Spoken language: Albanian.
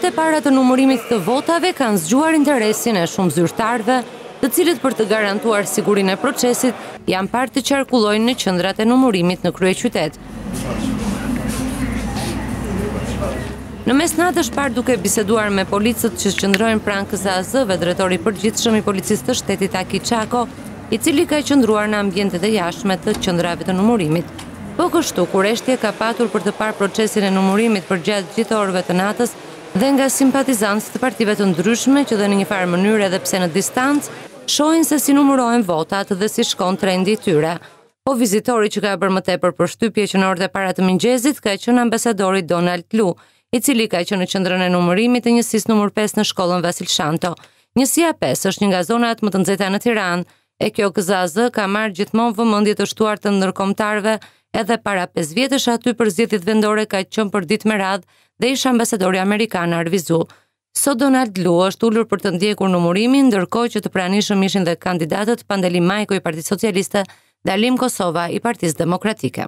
Orët e para të numërimit të votave kanë zgjuar interesin e shumë zyrtarëve, të cilët për të garantuar sigurinë e procesit janë parë të qarkullojnë në qendrat e numërimit në kryeqytet. Në mesnatë është parë duke biseduar me policët që qëndrojnë pranë KZAZ-ve drejtori i përgjithshëm i policisë të shtetit Aki Çako, i cili ka qëndruar në ambientet e jashtme të qendrave të numërimit. Po kështu, Kureshtje ka patur për të parë procesin e numërimit për gjatë gjithë orëve të natës dhe nga simpatizantët të partive të ndryshme që dhe në një farë mënyrë edhe pse në distancë, shohin se si numërohen votat dhe si shkon trendi i tyre. Po vizitori që ka bërë më tepër përshtypje që në orët e para të mëngjesit ka qenë ambasadori Donald Lu, i cili ka qenë në qendrën e numërimit të njësisë numër 5 në shkollën Vasil Shanto. Njësia 5 është një nga zonat më të nxehta në Tiranë, e kjo KZAZ ka marrë gjithmonë vëmendje të shtuar të ndërkombëtarëve, edhe para 5 vjetësh aty për zgjedhjet vendore ka qenë për ditë me radhë dhe ish ambasadori amerikan Arvizu. Sot Donald Lu është ulur për të ndjekur numërimin, ndërkohë që të pranishëm ishin dhe kandidatët Pandeli Majko i Partisë Socialiste dhe Alim Kosova i Partisë Demokratike.